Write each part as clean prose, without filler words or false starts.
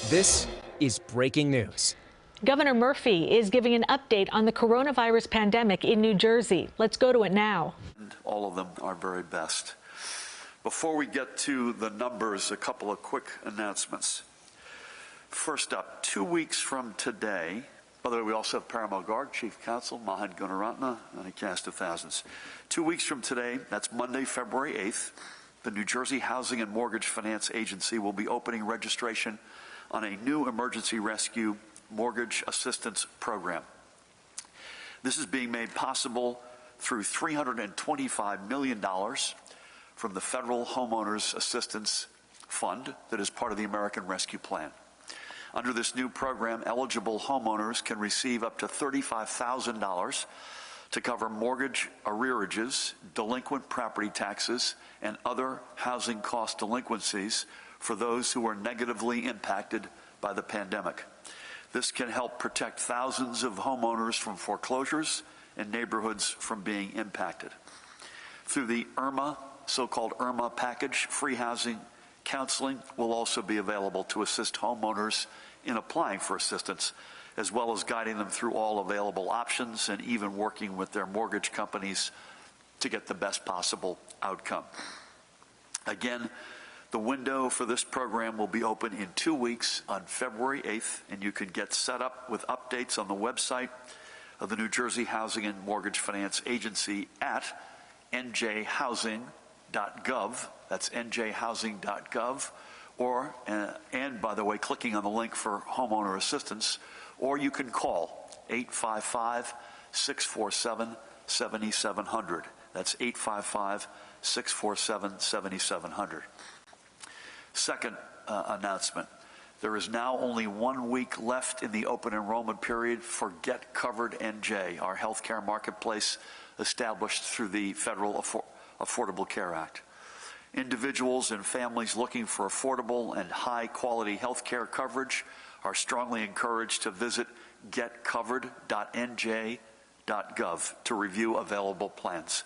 This is breaking news. Governor Murphy is giving an update on the coronavirus pandemic in New Jersey. Let's go to it now. All of them are very best. Before we get to the numbers, a couple of quick announcements. First up, 2 weeks from today, by the way, we also have Paramount Guard, Chief Counsel Mahan Gunaratna, and a cast of thousands. 2 weeks from today, that's Monday, February 8th, the New Jersey Housing and Mortgage Finance Agency will be opening registration on a new emergency rescue mortgage assistance program. This is being made possible through $325 million from the Federal Homeowners Assistance Fund that is part of the American Rescue Plan. Under this new program, eligible homeowners can receive up to $35,000 to cover mortgage arrearages, delinquent property taxes, and other housing cost delinquencies for those who are negatively impacted by the pandemic. This can help protect thousands of homeowners from foreclosures and neighborhoods from being impacted. Through the IRMA, so-called IRMA package, free housing counseling will also be available to assist homeowners in applying for assistance, as well as guiding them through all available options and even working with their mortgage companies to get the best possible outcome. Again, the window for this program will be open in 2 weeks on February 8th, and you can get set up with updates on the website of the New Jersey Housing and Mortgage Finance Agency at njhousing.gov. That's njhousing.gov. Or, and by the way, clicking on the link for homeowner assistance, or you can call 855-647-7700. That's 855-647-7700. Second announcement, there is now only 1 week left in the open enrollment period for Get Covered NJ, our healthcare marketplace established through the Federal Affordable Care Act. Individuals and families looking for affordable and high-quality health care coverage are strongly encouraged to visit getcovered.nj.gov to review available plans.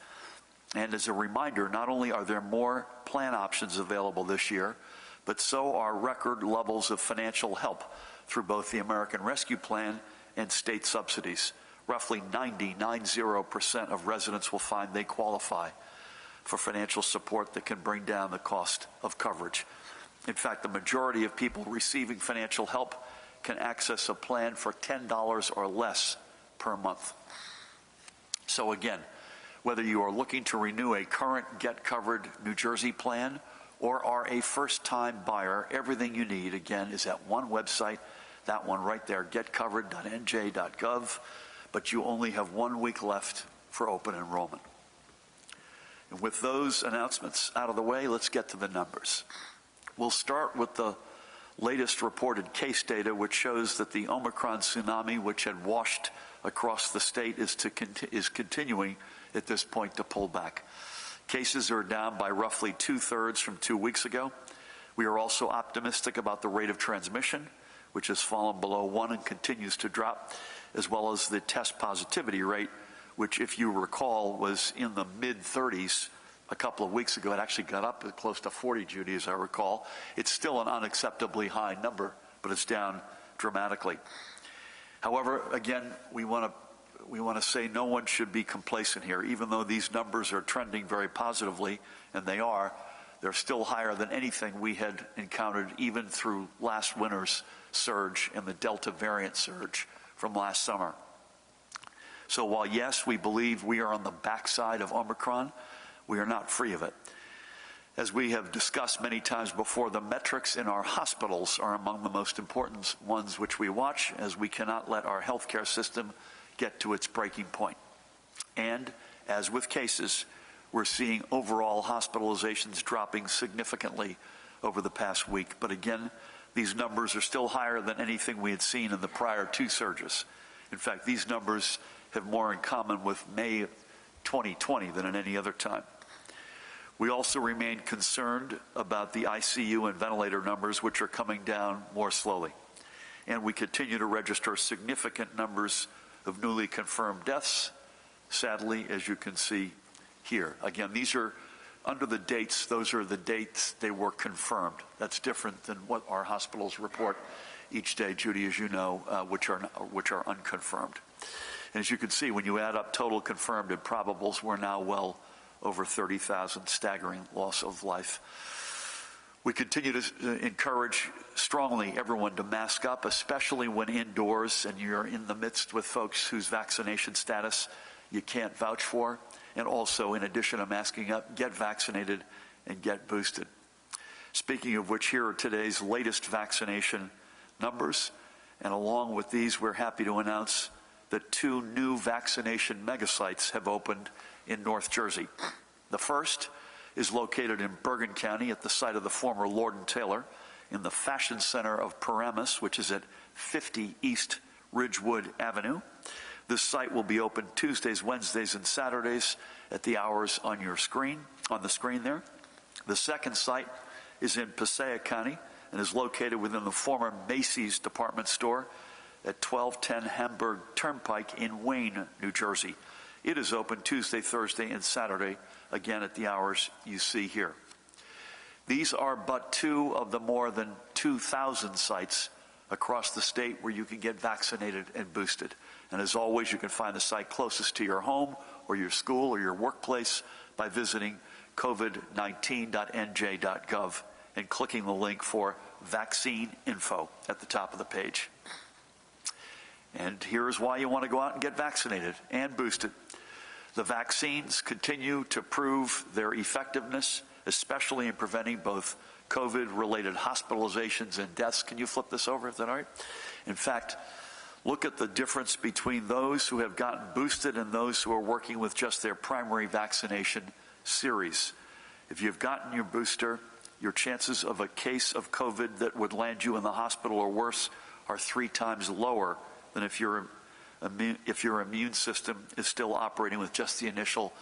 And as a reminder, not only are there more plan options available this year, but so are record levels of financial help through both the American Rescue Plan and state subsidies. Roughly 90% of residents will find they qualify for financial support that can bring down the cost of coverage. In fact, the majority of people receiving financial help can access a plan for $10 or less per month. So again, whether you are looking to renew a current Get Covered New Jersey plan or are a first-time buyer, everything you need, again, is at one website, that one right there, getcovered.nj.gov, but you only have 1 week left for open enrollment. And with those announcements out of the way, let's get to the numbers. We'll start with the latest reported case data, which shows that the Omicron tsunami, which had washed across the state, is continuing at this point to pull back. Cases are down by roughly 2/3 from 2 weeks ago. We are also optimistic about the rate of transmission, which has fallen below 1 and continues to drop, as well as the test positivity rate, which, if you recall, was in the mid-30s a couple of weeks ago. It actually got up close to 40, Judy, as I recall. It's still an unacceptably high number, but it's down dramatically. However, again, we want to say no one should be complacent here. Even though these numbers are trending very positively, and they are, they're still higher than anything we had encountered even through last winter's surge and the Delta variant surge from last summer. So while, yes, we believe we are on the backside of Omicron, we are not free of it. As we have discussed many times before, the metrics in our hospitals are among the most important ones which we watch, as we cannot let our healthcare system get to its breaking point. And as with cases, we're seeing overall hospitalizations dropping significantly over the past week. But again, these numbers are still higher than anything we had seen in the prior 2 surges. In fact, these numbers have more in common with May 2020 than at any other time. We also remain concerned about the ICU and ventilator numbers, which are coming down more slowly. And we continue to register significant numbers of newly confirmed deaths, sadly, as you can see here. Again, these are under the dates, those are the dates they were confirmed. That's different than what our hospitals report each day, Judy, as you know, which are unconfirmed. And as you can see, when you add up total confirmed and probables, we're now well over 30,000, staggering loss of life. We continue to encourage strongly everyone to mask up, especially when indoors and you're in the midst with folks whose vaccination status you can't vouch for. And also, in addition to masking up, get vaccinated and get boosted. Speaking of which, here are today's latest vaccination numbers. And along with these, we're happy to announce that 2 new vaccination megasites have opened in North Jersey. The first is located in Bergen County at the site of the former Lord & Taylor in the Fashion Center of Paramus, which is at 50 East Ridgewood Avenue. This site will be open Tuesdays, Wednesdays, and Saturdays at the hours on your screen, on the screen there. The second site is in Passaic County and is located within the former Macy's department store at 1210 Hamburg Turnpike in Wayne, New Jersey. It is open Tuesday, Thursday, and Saturday, again at the hours you see here. These are but 2 of the more than 2,000 sites across the state where you can get vaccinated and boosted. And as always, you can find the site closest to your home or your school or your workplace by visiting covid19.nj.gov and clicking the link for vaccine info at the top of the page. And here's why you want to go out and get vaccinated and boosted. The vaccines continue to prove their effectiveness, especially in preventing both COVID-related hospitalizations and deaths. Can you flip this over? Is that all right? In fact, look at the difference between those who have gotten boosted and those who are working with just their primary vaccination series. If you've gotten your booster, your chances of a case of COVID that would land you in the hospital or worse are 3 times lower than if your immune system is still operating with just the initial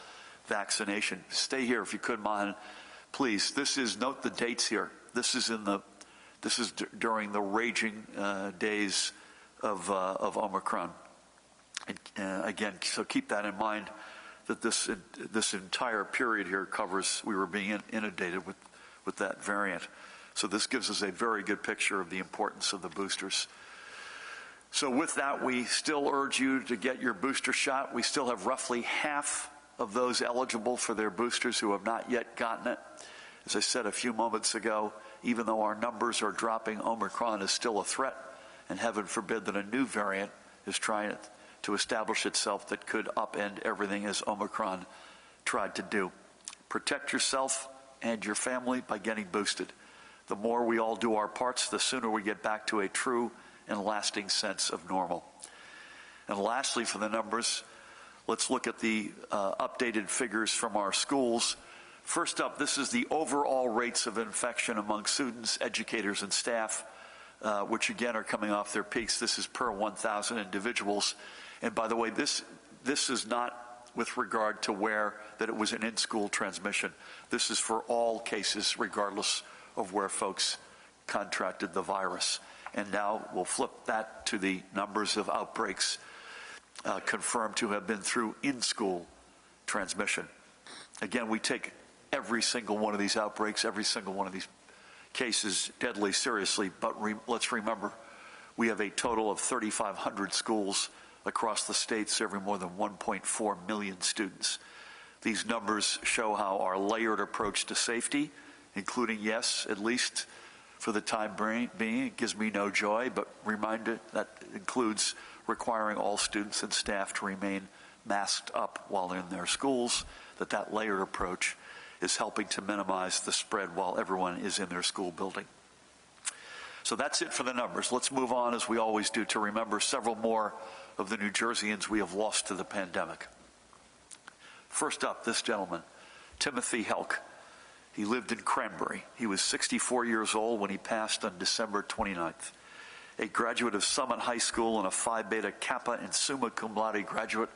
vaccination. Stay here if you could, Mahan. Please, note the dates here. This is during the raging days of Omicron. And again, so keep that in mind, that this entire period here covers, we were being inundated with that variant. So this gives us a very good picture of the importance of the boosters. So with that, we still urge you to get your booster shot. We still have roughly half of those eligible for their boosters who have not yet gotten it. As I said a few moments ago, even though our numbers are dropping, Omicron is still a threat, and heaven forbid that a new variant is trying to establish itself that could upend everything as Omicron tried to do. Protect yourself and your family by getting boosted. The more we all do our parts, the sooner we get back to a true and lasting sense of normal. And lastly, for the numbers, let's look at the updated figures from our schools. First up, this is the overall rates of infection among students, educators, and staff, which again are coming off their peaks. This is per 1,000 individuals. And by the way, this is not with regard to that it was an in-school transmission. This is for all cases, regardless of where folks contracted the virus. And now we'll flip that to the numbers of outbreaks confirmed to have been through in-school transmission. Again, we take every single one of these outbreaks, every single one of these cases deadly seriously, but let's remember, we have a total of 3,500 schools across the state serving more than 1.4 million students. These numbers show how our layered approach to safety, including, yes, at least for the time being, it gives me no joy, but reminder that includes requiring all students and staff to remain masked up while in their schools, that layered approach is helping to minimize the spread while everyone is in their school building. So that's it for the numbers. Let's move on, as we always do, to remember several more of the New Jerseyans we have lost to the pandemic. First up, this gentleman, Timothy Helk. He lived in Cranberry. He was 64 years old when he passed on December 29th. A graduate of Summit High School and a Phi Beta Kappa and Summa Cum Laude graduate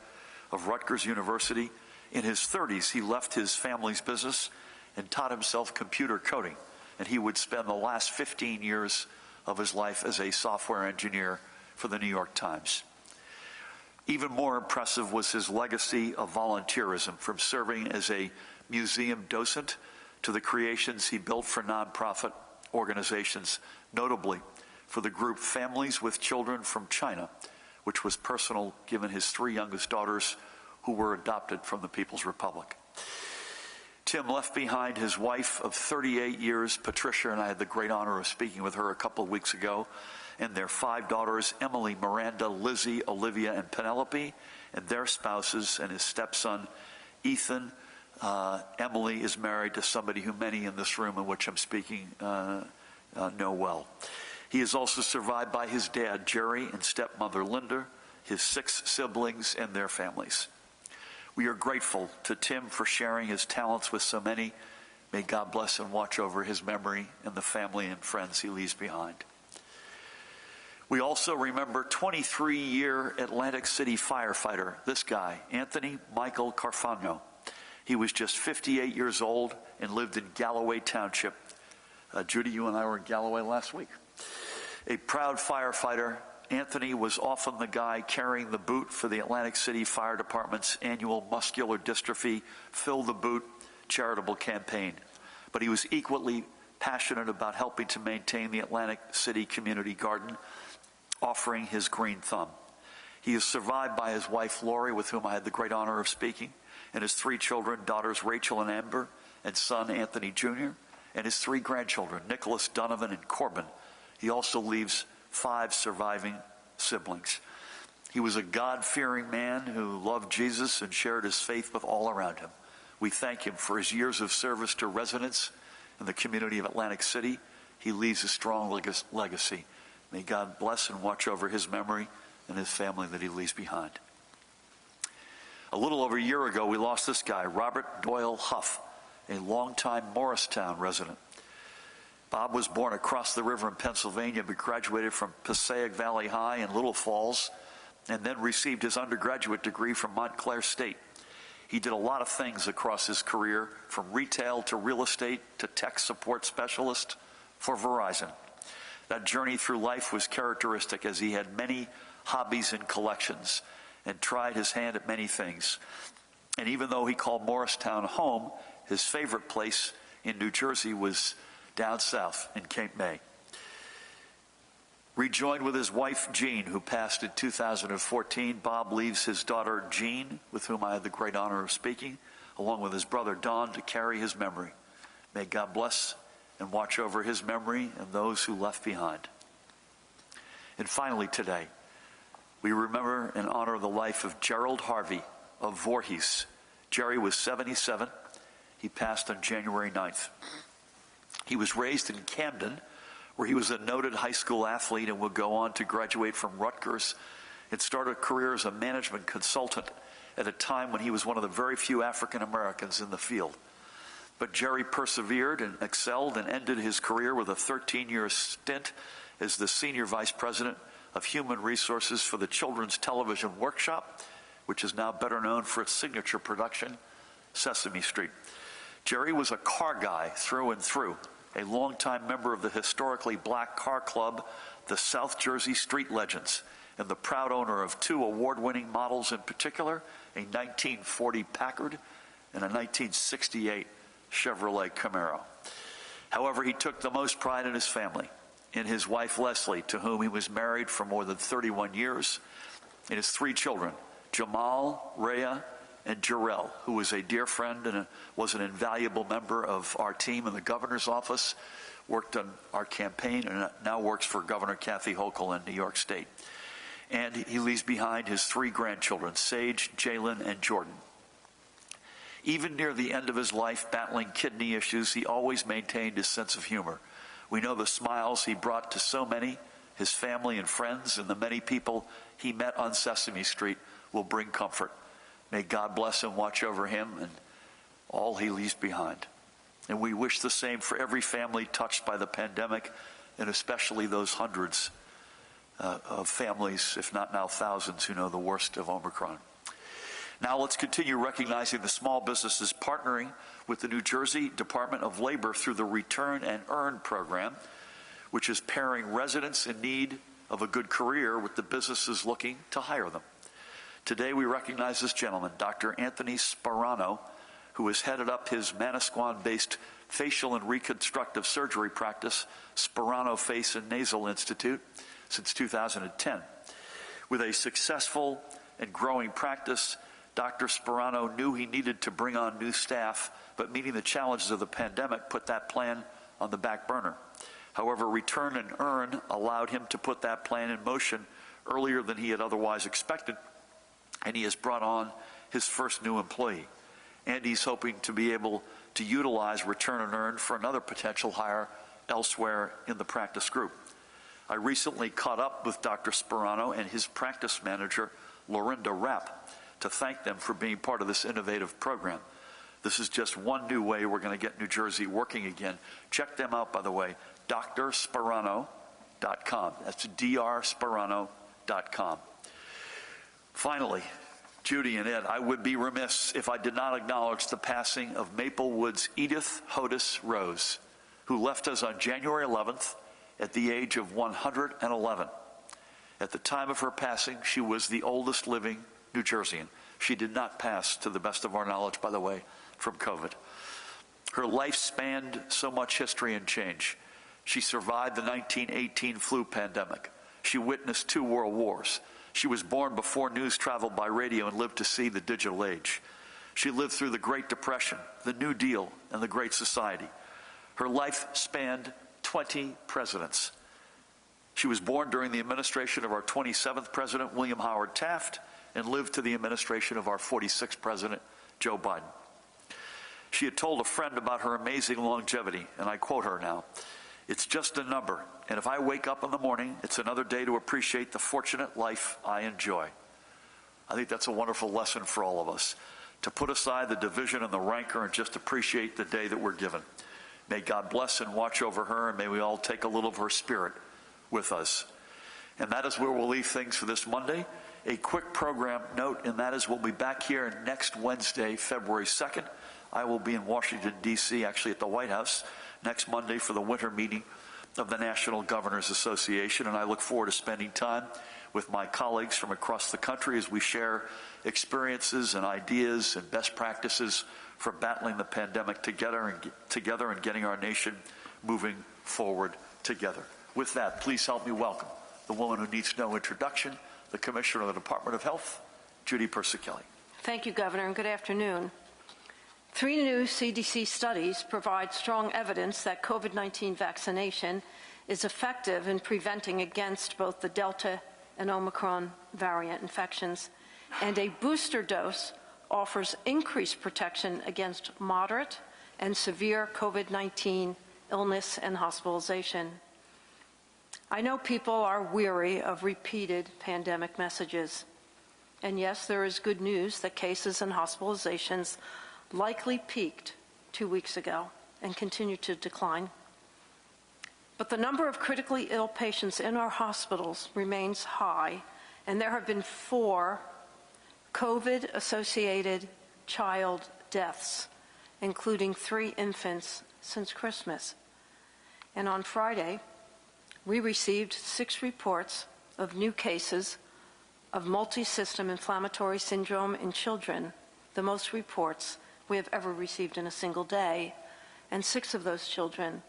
of Rutgers University. In his 30s, he left his family's business and taught himself computer coding, and he would spend the last 15 years of his life as a software engineer for the New York Times. Even more impressive was his legacy of volunteerism, from serving as a museum docent to the creations he built for nonprofit organizations, notably for the group Families with Children from China, which was personal given his 3 youngest daughters who were adopted from the People's Republic. Tim left behind his wife of 38 years, Patricia, and I had the great honor of speaking with her a couple of weeks ago, and their 5 daughters, Emily, Miranda, Lizzie, Olivia, and Penelope, and their spouses, and his stepson, Ethan. Emily is married to somebody who many in this room in which I'm speaking know well. He is also survived by his dad, Jerry, and stepmother, Linda, his 6 siblings, and their families. We are grateful to Tim for sharing his talents with so many. May God bless and watch over his memory and the family and friends he leaves behind. We also remember 23-year Atlantic City firefighter, this guy, Anthony Michael Carfagno. He was just 58 years old and lived in Galloway Township. Judy, you and I were in Galloway last week. A proud firefighter, Anthony was often the guy carrying the boot for the Atlantic City Fire Department's annual muscular dystrophy Fill the Boot charitable campaign. But he was equally passionate about helping to maintain the Atlantic City Community Garden, offering his green thumb. He is survived by his wife, Lori, with whom I had the great honor of speaking, and his 3 children, daughters Rachel and Amber, and son Anthony Jr., and his 3 grandchildren, Nicholas, Donovan, and Corbin. He also leaves 5 surviving siblings. He was a God-fearing man who loved Jesus and shared his faith with all around him. We thank him for his years of service to residents in the community of Atlantic City. He leaves a strong legacy. May God bless and watch over his memory and his family that he leaves behind. A little over a year ago, we lost this guy, Robert Doyle Huff, a longtime Morristown resident. Bob was born across the river in Pennsylvania, but graduated from Passaic Valley High in Little Falls, and then received his undergraduate degree from Montclair State. He did a lot of things across his career, from retail to real estate to tech support specialist for Verizon. That journey through life was characteristic, as he had many hobbies and collections and tried his hand at many things. And even though he called Morristown home, his favorite place in New Jersey was down south in Cape May. Rejoined with his wife, Jean, who passed in 2014, Bob leaves his daughter, Jean, with whom I had the great honor of speaking, along with his brother, Don, to carry his memory. May God bless and watch over his memory and those who left behind. And finally today, we remember and honor the life of Gerald Harvey of Voorhees. Jerry was 77. He passed on January 9th. He was raised in Camden, where he was a noted high school athlete and would go on to graduate from Rutgers and start a career as a management consultant at a time when he was one of the very few African Americans in the field. But Jerry persevered and excelled and ended his career with a 13-year stint as the Senior Vice President of Human Resources for the Children's Television Workshop, which is now better known for its signature production, Sesame Street. Jerry was a car guy through and through, a longtime member of the historically black car club, the South Jersey Street Legends, and the proud owner of 2 award-winning models in particular, a 1940 Packard and a 1968 Chevrolet Camaro. However, he took the most pride in his family, in his wife Leslie, to whom he was married for more than 31 years, and his 3 children, Jamal, Rhea, and Jarrell, who was a dear friend and was an invaluable member of our team in the governor's office, worked on our campaign, and now works for Governor Kathy Hochul in New York State. And he leaves behind his 3 grandchildren, Sage, Jalen, and Jordan. Even near the end of his life, battling kidney issues, he always maintained his sense of humor. We know the smiles he brought to so many, his family and friends, and the many people he met on Sesame Street will bring comfort. May God bless and watch over him and all he leaves behind. And we wish the same for every family touched by the pandemic, and especially those hundreds of families, if not now thousands, who know the worst of Omicron. Now let's continue recognizing the small businesses partnering with the New Jersey Department of Labor through the Return and Earn program, which is pairing residents in need of a good career with the businesses looking to hire them. Today we recognize this gentleman, Dr. Anthony Sparano, who has headed up his Manasquan-based facial and reconstructive surgery practice, Sperano Face and Nasal Institute, since 2010. With a successful and growing practice, Dr. Sperano knew he needed to bring on new staff, but meeting the challenges of the pandemic put that plan on the back burner. However, Return and Earn allowed him to put that plan in motion earlier than he had otherwise expected, and he has brought on his first new employee. And he's hoping to be able to utilize Return and Earn for another potential hire elsewhere in the practice group. I recently caught up with Dr. Sperano and his practice manager, Lorinda Rapp, to thank them for being part of this innovative program. This is just one new way we're going to get New Jersey working again. Check them out, by the way, drsperano.com. That's drsperano.com. Finally, Judy and Ed, I would be remiss if I did not acknowledge the passing of Maplewood's Edith Hodis Rose, who left us on January 11th at the age of 111. At the time of her passing, she was the oldest living New Jerseyan. She did not pass, to the best of our knowledge, by the way, from COVID. Her life spanned so much history and change. She survived the 1918 flu pandemic. She witnessed 2 world wars. She was born before news traveled by radio and lived to see the digital age. She lived through the Great Depression, the New Deal, and the Great Society. Her life spanned 20 presidents. She was born during the administration of our 27th president, William Howard Taft, and lived to the administration of our 46th president, Joe Biden. She had told a friend about her amazing longevity, and I quote her now, "It's just a number, and if I wake up in the morning, it's another day to appreciate the fortunate life I enjoy." I think that's a wonderful lesson for all of us, to put aside the division and the rancor and just appreciate the day that we're given. May God bless and watch over her, and may we all take a little of her spirit with us. And that is where we'll leave things for this Monday. A quick program note, and that is we'll be back here next Wednesday, February 2nd. I will be in Washington, D.C., actually at the White House, next Monday for the winter meeting of the National Governors Association, and I look forward to spending time with my colleagues from across the country as we share experiences and ideas and best practices for battling the pandemic together and getting our nation moving forward together. With that, please help me welcome the woman who needs no introduction, the Commissioner of the Department of Health, Judy Persichilli. Thank you, Governor, and good afternoon. 3 new CDC studies provide strong evidence that COVID-19 vaccination is effective in preventing against both the Delta and Omicron variant infections, and a booster dose offers increased protection against moderate and severe COVID-19 illness and hospitalization. I know people are weary of repeated pandemic messages. And yes, there is good news that cases and hospitalizations likely peaked 2 weeks ago and continue to decline. But the number of critically ill patients in our hospitals remains high, and there have been 4 COVID-associated child deaths, including 3 infants since Christmas. And on Friday, we received 6 reports of new cases of multi-system inflammatory syndrome in children, the most reports we have ever received in a single day, and 6 of those children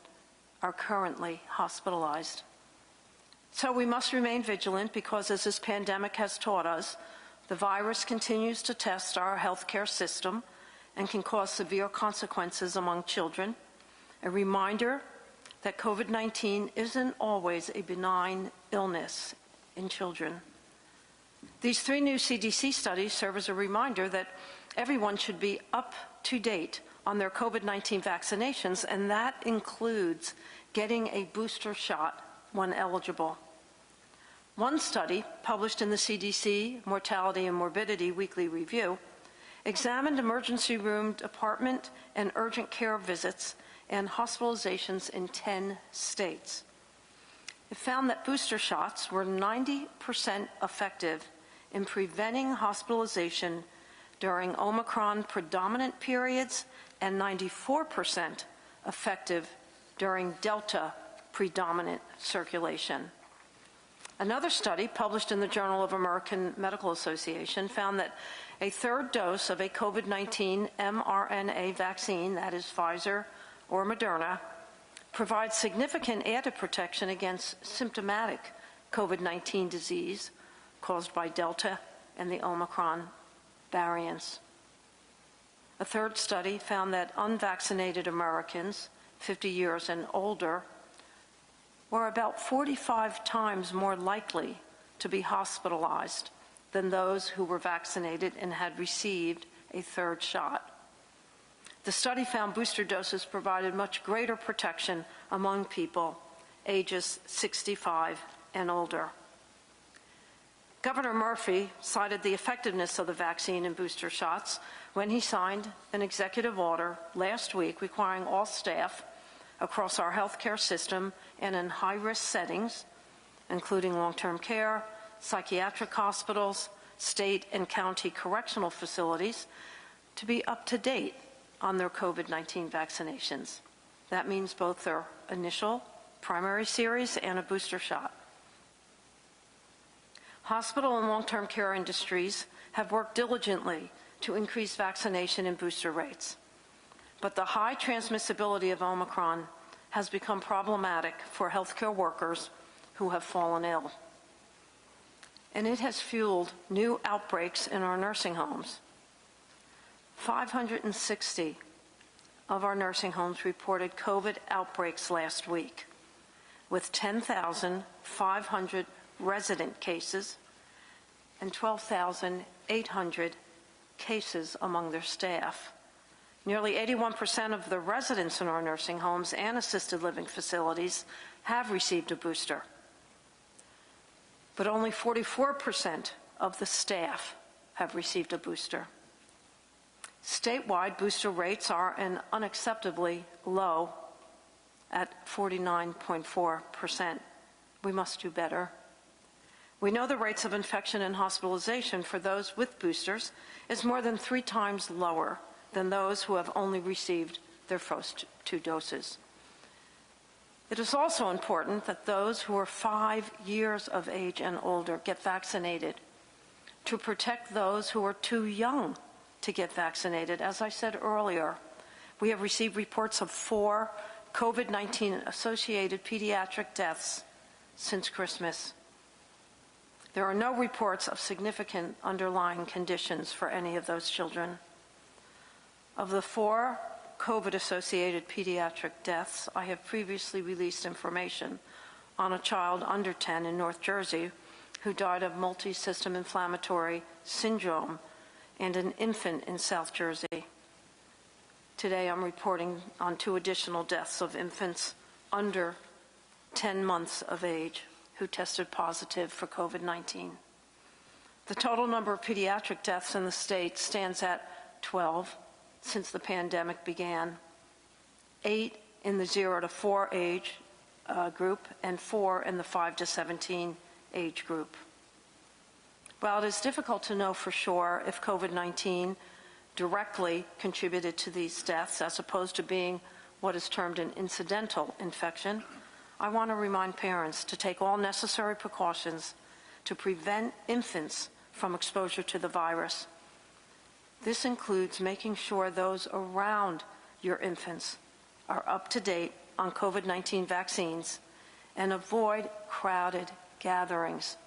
are currently hospitalized. So we must remain vigilant because, as this pandemic has taught us, the virus continues to test our healthcare system and can cause severe consequences among children. A reminder that COVID-19 isn't always a benign illness in children. These 3 new CDC studies serve as a reminder that everyone should be up to date on their COVID-19 vaccinations, and that includes getting a booster shot when eligible. One study, published in the CDC Mortality and Morbidity Weekly Review, examined emergency room, department, and urgent care visits and hospitalizations in 10 states. It found that booster shots were 90% effective in preventing hospitalization during Omicron predominant periods and 94% effective during Delta predominant circulation. Another study published in the Journal of American Medical Association found that a third dose of a COVID-19 mRNA vaccine, that is Pfizer or Moderna, provides significant added protection against symptomatic COVID-19 disease caused by Delta and the Omicron variants. A third study found that unvaccinated Americans, 50 years and older, were about 45 times more likely to be hospitalized than those who were vaccinated and had received a third shot. The study found booster doses provided much greater protection among people ages 65 and older. Governor Murphy cited the effectiveness of the vaccine and booster shots when he signed an executive order last week requiring all staff across our healthcare system and in high-risk settings, including long-term care, psychiatric hospitals, state and county correctional facilities, to be up to date on their COVID-19 vaccinations. That means both their initial primary series and a booster shot. Hospital and long-term care industries have worked diligently to increase vaccination and booster rates. But the high transmissibility of Omicron has become problematic for healthcare workers who have fallen ill. And it has fueled new outbreaks in our nursing homes. 560 of our nursing homes reported COVID outbreaks last week, with 10,500 resident cases and 12,800 cases among their staff. Nearly 81% of the residents in our nursing homes and assisted living facilities have received a booster, but only 44% of the staff have received a booster. Statewide booster rates are an unacceptably low at 49.4%. We must do better. We know the rates of infection and hospitalization for those with boosters is more than 3 times lower than those who have only received their first 2 doses. It is also important that those who are 5 years of age and older get vaccinated to protect those who are too young to get vaccinated. As I said earlier, we have received reports of 4 COVID-19 associated pediatric deaths since Christmas. There are no reports of significant underlying conditions for any of those children. Of the 4 COVID-associated pediatric deaths, I have previously released information on a child under 10 in North Jersey who died of multi-system inflammatory syndrome and an infant in South Jersey. Today I'm reporting on 2 additional deaths of infants under 10 months of age who tested positive for COVID-19. The total number of pediatric deaths in the state stands at 12 since the pandemic began, 8 in the 0 to 4 age group and 4 in the 5 to 17 age group. While it is difficult to know for sure if COVID-19 directly contributed to these deaths as opposed to being what is termed an incidental infection, I want to remind parents to take all necessary precautions to prevent infants from exposure to the virus. This includes making sure those around your infants are up to date on COVID-19 vaccines and avoid crowded gatherings.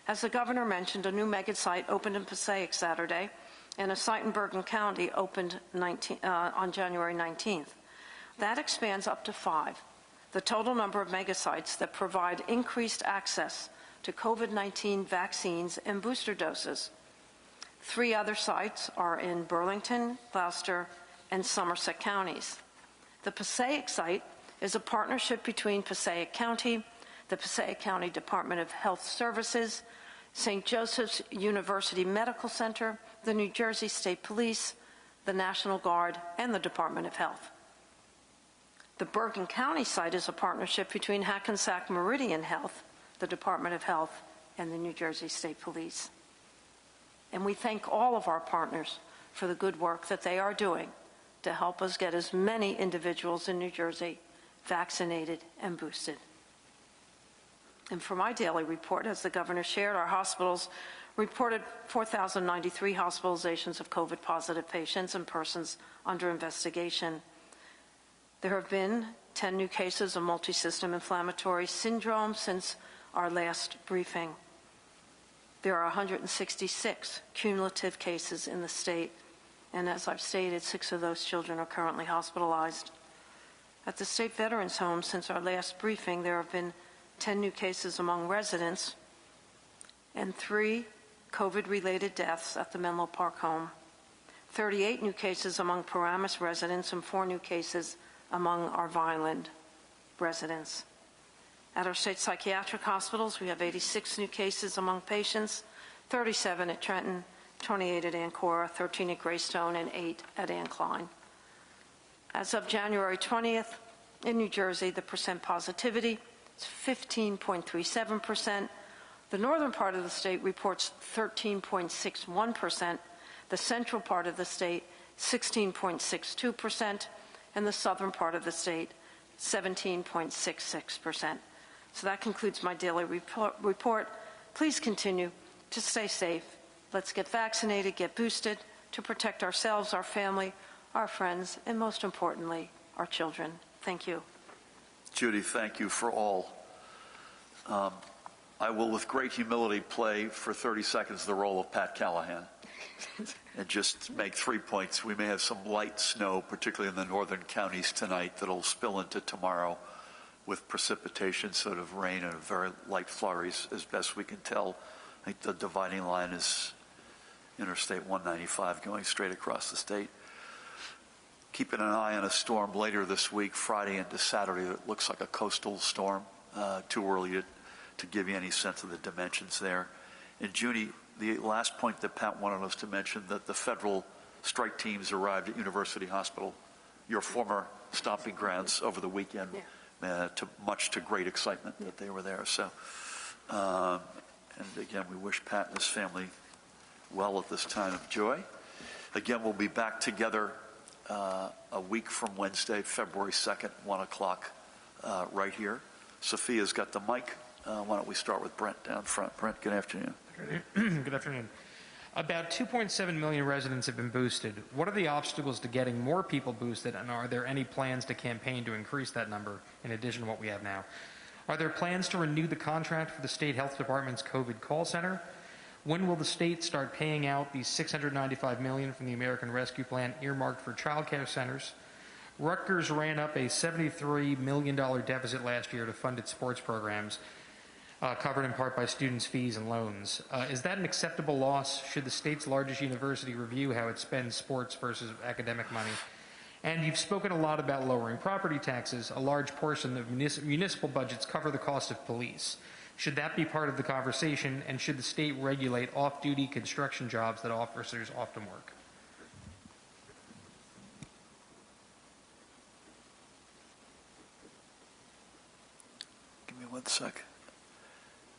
As the governor mentioned, a new mega site opened in Passaic Saturday, and a site in Bergen County opened on January 19th. That expands up to 5, the total number of mega sites that provide increased access to COVID-19 vaccines and booster doses. 3 other sites are in Burlington, Gloucester, and Somerset counties. The Passaic site is a partnership between Passaic County, the Passaic County Department of Health Services, St. Joseph's University Medical Center, the New Jersey State Police, the National Guard, and the Department of Health. The Bergen County site is a partnership between Hackensack Meridian Health, the Department of Health, and the New Jersey State Police. And we thank all of our partners for the good work that they are doing to help us get as many individuals in New Jersey vaccinated and boosted. And for my daily report, as the governor shared, our hospitals reported 4,093 hospitalizations of COVID-positive patients and persons under investigation. There have been 10 new cases of multisystem inflammatory syndrome since our last briefing. There are 166 cumulative cases in the state, and as I've stated, 6 of those children are currently hospitalized. At the State Veterans Home, since our last briefing, there have been 10 new cases among residents and 3 COVID-related deaths at the Menlo Park home, 38 new cases among Paramus residents, and 4 new cases among our Vineland residents. At our state psychiatric hospitals, we have 86 new cases among patients, 37 at Trenton, 28 at Ancora, 13 at Greystone, and 8 at Ann Klein. As of January 20th, in New Jersey, the percent positivity is 15.37%. The northern part of the state reports 13.61%, the central part of the state 16.62%, and the southern part of the state 17.66%. So that concludes my daily report. Please continue to stay safe. Let's get vaccinated, get boosted to protect ourselves, our family, our friends, and most importantly, our children. Thank you. Judy, thank you for all. I will, with great humility, play for 30 seconds the role of Pat Callahan and just make 3 points. We may have some light snow, particularly in the northern counties tonight, that'll spill into tomorrow with precipitation, sort of rain and very light flurries, as best we can tell. I think the dividing line is Interstate 195 going straight across the state. Keeping an eye on a storm later this week, Friday into Saturday, that looks like a coastal storm. Too early to give you any sense of the dimensions there. And Judy, the last point that Pat wanted us to mention, that the federal strike teams arrived at University Hospital, your former stomping grounds, over the weekend, much to great excitement that they were there. So, and again, we wish Pat and his family well at this time of joy. Again, we'll be back together a week from Wednesday, February 2nd, 1 o'clock, right here. Sophia's got the mic. Why don't we start with Brent down front. Brent, good afternoon. Good afternoon. About 2.7 million residents have been boosted. What are the obstacles to getting more people boosted, and are there any plans to campaign to increase that number in addition to what we have now? Are there plans to renew the contract for the state health department's COVID call center? When will the state start paying out the $695 million from the American Rescue Plan earmarked for child care centers? Rutgers ran up a $73 million deficit last year to fund its sports programs, covered in part by students' fees and loans. Is that an acceptable loss? Should the state's largest university review how it spends sports versus academic money? And you've spoken a lot about lowering property taxes. A large portion of municipal budgets cover the cost of police. Should that be part of the conversation, and should the state regulate off-duty construction jobs that officers often work? Give me 1 sec.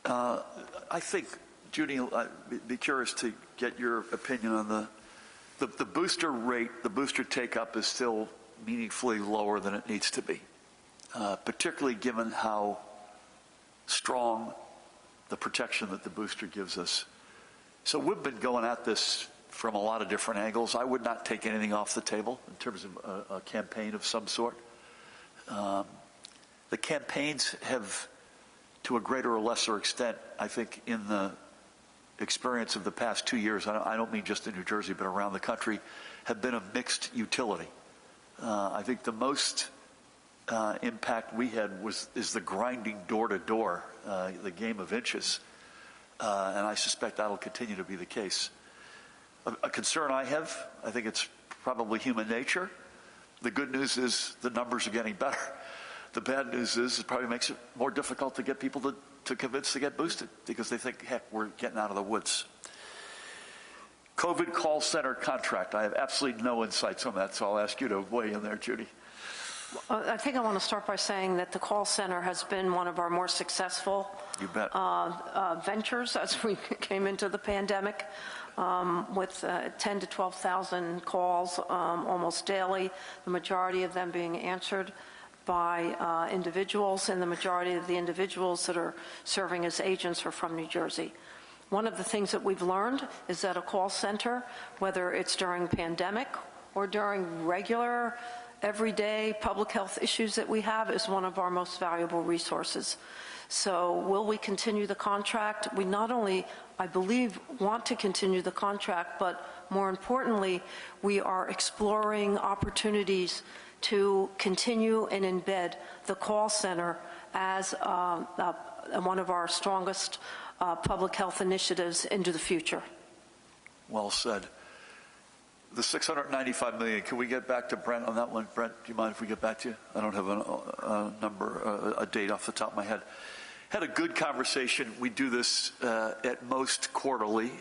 I think, Judy, I'd be curious to get your opinion on the booster rate. The booster take-up is still meaningfully lower than it needs to be, particularly given how strong the protection that the booster gives us. So we've been going at this from a lot of different angles. I would not take anything off the table in terms of a campaign of some sort. The campaigns have, to a greater or lesser extent, I think, in the experience of the past 2 years, I don't mean just in New Jersey, but around the country, have been of mixed utility. I think the most impact we had is the grinding door to door, the game of inches, and I suspect that'll continue to be the case. A concern I have, I think it's probably human nature. The good news is the numbers are getting better. The bad news is it probably makes it more difficult to get people to convince to get boosted because they think, heck, we're getting out of the woods. COVID call center contract. I have absolutely no insights on that, so I'll ask you to weigh in there, Judy. I think I want to start by saying that the call center has been one of our more successful ventures as we came into the pandemic, with 10 to 12,000 calls almost daily, the majority of them being answered by individuals, and the majority of the individuals that are serving as agents are from New Jersey. One of the things that we've learned is that a call center, whether it's during pandemic or during regular, everyday public health issues that we have, is one of our most valuable resources. So will we continue the contract? We not only, I believe, want to continue the contract, but more importantly, we are exploring opportunities to continue and embed the call center as one of our strongest public health initiatives into the future. Well said. The $695 million, can we get back to Brent on that one? Brent, do you mind if we get back to you? I don't have a date off the top of my head. Had a good conversation. We do this at most quarterly.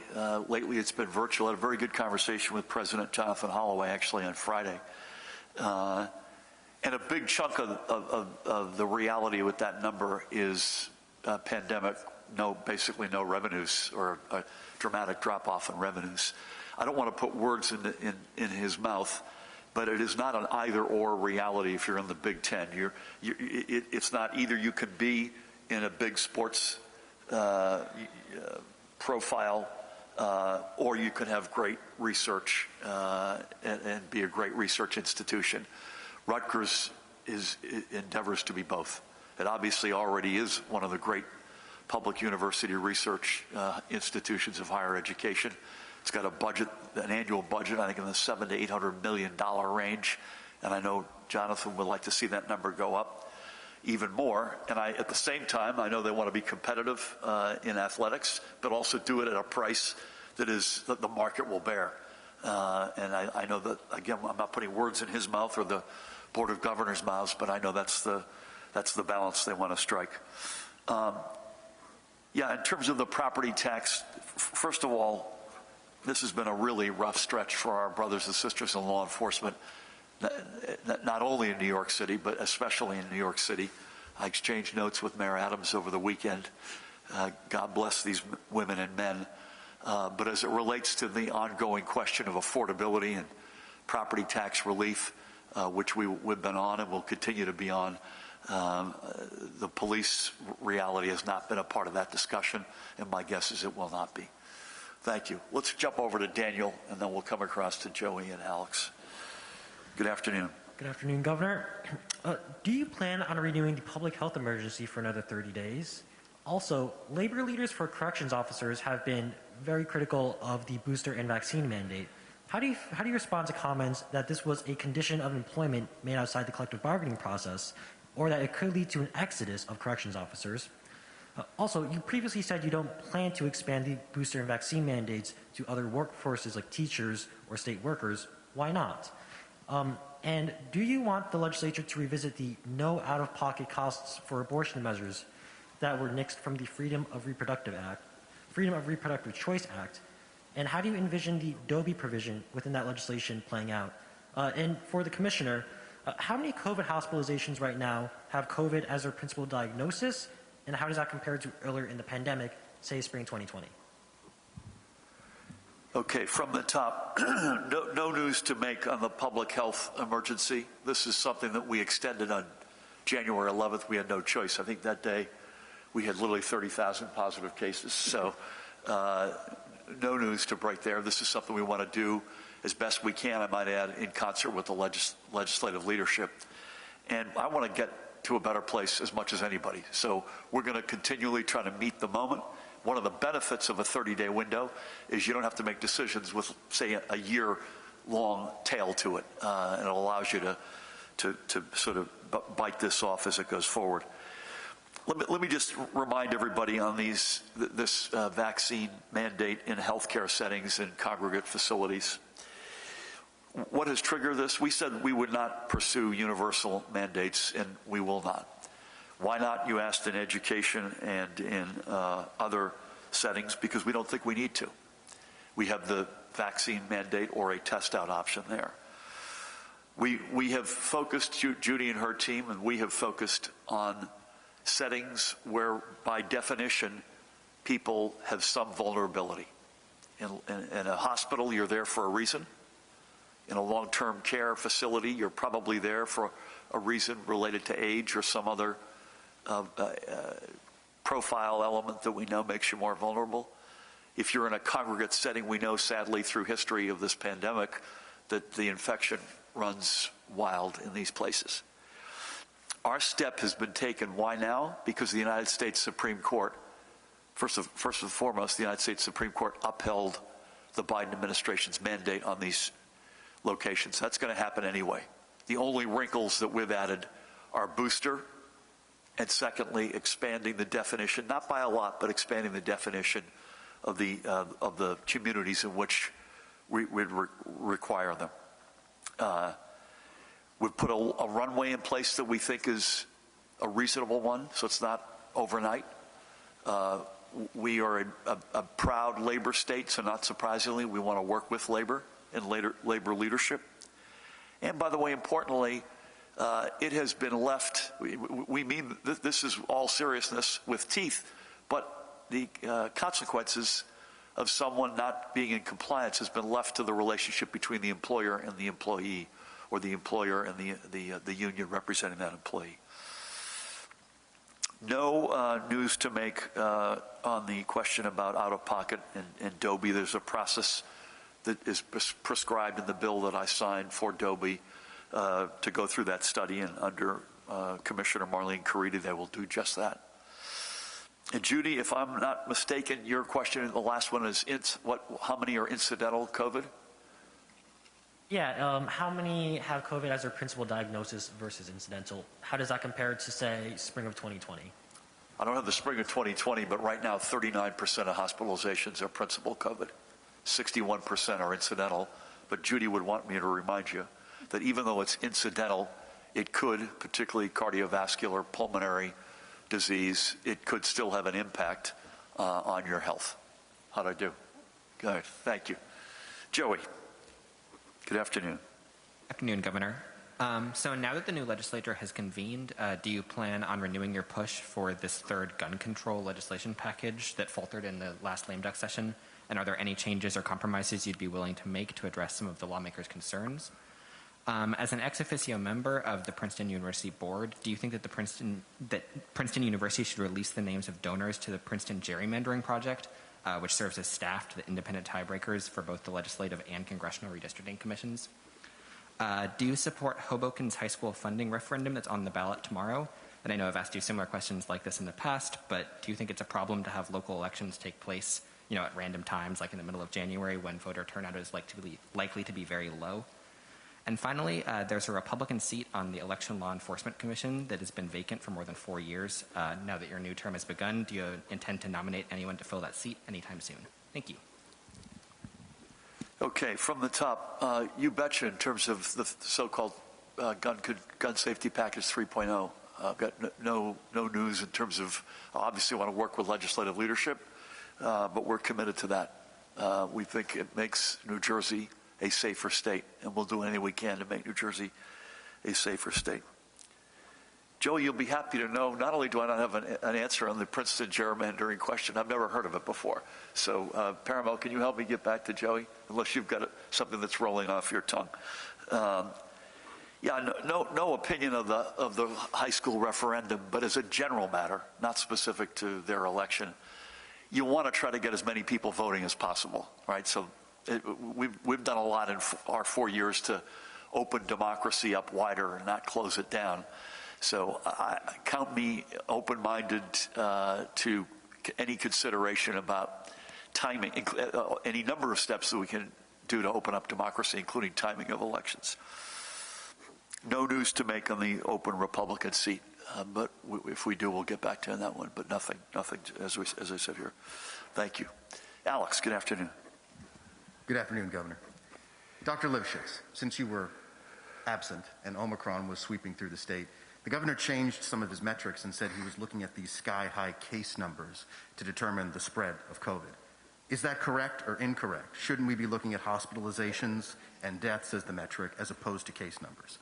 Lately it's been virtual. Had a very good conversation with President Jonathan Holloway actually on Friday. And a big chunk of the reality with that number is pandemic, basically no revenues, or a dramatic drop-off in revenues. I don't want to put words in his mouth, but it is not an either-or reality if you're in the Big Ten. It's not either you can be in a big sports profile or you can have great research and be a great research institution. Rutgers endeavors to be both. It obviously already is one of the great public university research institutions of higher education. It's got a budget, an annual budget, I think in the $700 to $800 million range. And I know Jonathan would like to see that number go up even more. And at the same time, I know they want to be competitive in athletics, but also do it at a price that the market will bear. And I know that, again, I'm not putting words in his mouth or the Board of Governors' mouths, but I know that's the balance they want to strike. Yeah, in terms of the property tax, first of all, this has been a really rough stretch for our brothers and sisters in law enforcement, not only in New York City, but especially in New York City. I exchanged notes with Mayor Adams over the weekend. God bless these women and men. But as it relates to the ongoing question of affordability and property tax relief, which we've been on and will continue to be on, the police reality has not been a part of that discussion, and my guess is it will not be. Thank you. Let's jump over to Daniel, and then we'll come across to Joey and Alex. Good afternoon. Good afternoon, Governor. Do you plan on renewing the public health emergency for another 30 days? Also, labor leaders for corrections officers have been very critical of the booster and vaccine mandate. How do you respond to comments that this was a condition of employment made outside the collective bargaining process, or that it could lead to an exodus of corrections officers? Also, you previously said you don't plan to expand the booster and vaccine mandates to other workforces like teachers or state workers. Why not? And do you want the legislature to revisit the no out-of-pocket costs for abortion measures that were nixed from the Freedom of Reproductive Choice Act? And how do you envision the DOBI provision within that legislation playing out? And for the Commissioner, how many COVID hospitalizations right now have COVID as their principal diagnosis? And how does that compare to earlier in the pandemic, say spring 2020? Okay, from the top, no news to make on the public health emergency. This is something that we extended on January 11th. We had no choice. I think that day we had literally 30,000 positive cases. So no news to break there. This is something we want to do as best we can, I might add, in concert with the legislative leadership. And I want to get to a better place as much as anybody. So we're going to continually try to meet the moment. One of the benefits of a 30-day window is you don't have to make decisions with, say, a year-long tail to it. And it allows you to sort of bite this off as it goes forward. Let me just remind everybody on this vaccine mandate in healthcare settings and congregate facilities. What has triggered this? We said we would not pursue universal mandates, and we will not. Why not, you asked, in education and in other settings? Because we don't think we need to. We have the vaccine mandate or a test-out option there. We have focused, Judy and her team, and we have focused on settings where, by definition, people have some vulnerability. In a hospital, you're there for a reason. In a long-term care facility, you're probably there for a reason related to age or some other profile element that we know makes you more vulnerable. If you're in a congregate setting, we know sadly through history of this pandemic that the infection runs wild in these places. Our step has been taken. Why now? Because the United States Supreme Court, first and foremost, the United States Supreme Court upheld the Biden administration's mandate on these locations. That's going to happen anyway. The only wrinkles that we've added are booster, and secondly, expanding the definition, not by a lot, but expanding the definition of the communities in which we would require them. We've put a runway in place that we think is a reasonable one, so it's not overnight. We are a proud labor state, so not surprisingly, we want to work with labor and labor leadership. And by the way, importantly, it has been left, we mean this is all seriousness with teeth, but the consequences of someone not being in compliance has been left to the relationship between the employer and the employee, or the employer and the union representing that employee. No news to make on the question about out-of-pocket and Dobie. There's a process that is prescribed in the bill that I signed for Dobie to go through that study, and under Commissioner Marlene Caridi, they will do just that. And Judy, if I'm not mistaken, your question, the last one is how many are incidental COVID? Yeah, how many have COVID as their principal diagnosis versus incidental? How does that compare to, say, spring of 2020? I don't have the spring of 2020, but right now 39% of hospitalizations are principal COVID. 61% are incidental. But Judy would want me to remind you that even though it's incidental, it could, particularly cardiovascular, pulmonary disease, it could still have an impact on your health. How'd I do? Good, thank you. Joey, good afternoon. Afternoon, Governor. So now that the new legislature has convened, do you plan on renewing your push for this third gun control legislation package that faltered in the last lame duck session? And are there any changes or compromises you'd be willing to make to address some of the lawmakers' concerns? As an ex officio member of the Princeton University Board, do you think that Princeton University should release the names of donors to the Princeton Gerrymandering Project, which serves as staff to the independent tiebreakers for both the legislative and congressional redistricting commissions? Do you support Hoboken's high school funding referendum that's on the ballot tomorrow? And I know I've asked you similar questions like this in the past, but do you think it's a problem to have local elections take place, at random times, like in the middle of January, when voter turnout is likely to be very low? And finally, there's a Republican seat on the Election Law Enforcement Commission that has been vacant for more than 4 years. Now that your new term has begun, do you intend to nominate anyone to fill that seat anytime soon? Thank you. Okay, from the top, you betcha in terms of the so-called gun safety package 3.0. I've got no news in terms of, obviously want to work with legislative leadership, but we're committed to that. We think it makes New Jersey a safer state, and we'll do anything we can to make New Jersey a safer state. Joe, you'll be happy to know, not only do I not have an answer on the Princeton gerrymandering question, I've never heard of it before. So, Paramount, can you help me get back to Joey? Unless you've got something that's rolling off your tongue. Yeah, no opinion of the high school referendum, but as a general matter, not specific to their election, you want to try to get as many people voting as possible, right? So we've done a lot in our 4 years to open democracy up wider and not close it down. So count me open-minded to any consideration about timing, any number of steps that we can do to open up democracy, including timing of elections. No news to make on the open Republican seat, but if we do, we'll get back to you on that one. But nothing, as I said here. Thank you. Alex, good afternoon. Good afternoon, Governor. Dr. Lifshitz, since you were absent and Omicron was sweeping through the state, the governor changed some of his metrics and said he was looking at these sky-high case numbers to determine the spread of COVID. Is that correct or incorrect? Shouldn't we be looking at hospitalizations and deaths as the metric as opposed to case numbers?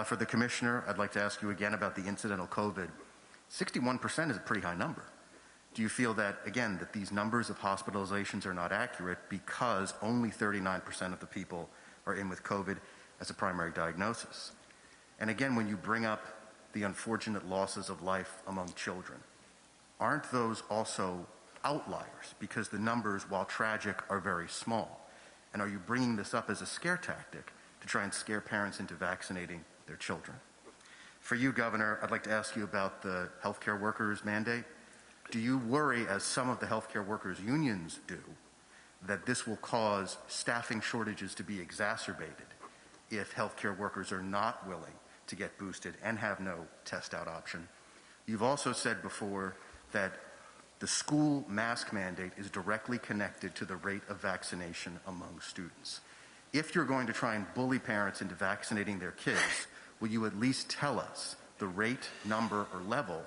For the commissioner, I'd like to ask you again about the incidental COVID. 61% is a pretty high number. Do you feel that, again, that these numbers of hospitalizations are not accurate because only 39% of the people are in with COVID as a primary diagnosis? And again, when you bring up the unfortunate losses of life among children, aren't those also outliers? Because the numbers, while tragic, are very small. And are you bringing this up as a scare tactic to try and scare parents into vaccinating their children? For you, Governor, I'd like to ask you about the healthcare workers mandate. Do you worry, as some of the healthcare workers unions do, that this will cause staffing shortages to be exacerbated if healthcare workers are not willing to get boosted and have no test out option? You've also said before that the school mask mandate is directly connected to the rate of vaccination among students. If you're going to try and bully parents into vaccinating their kids, will you at least tell us the rate, number, or level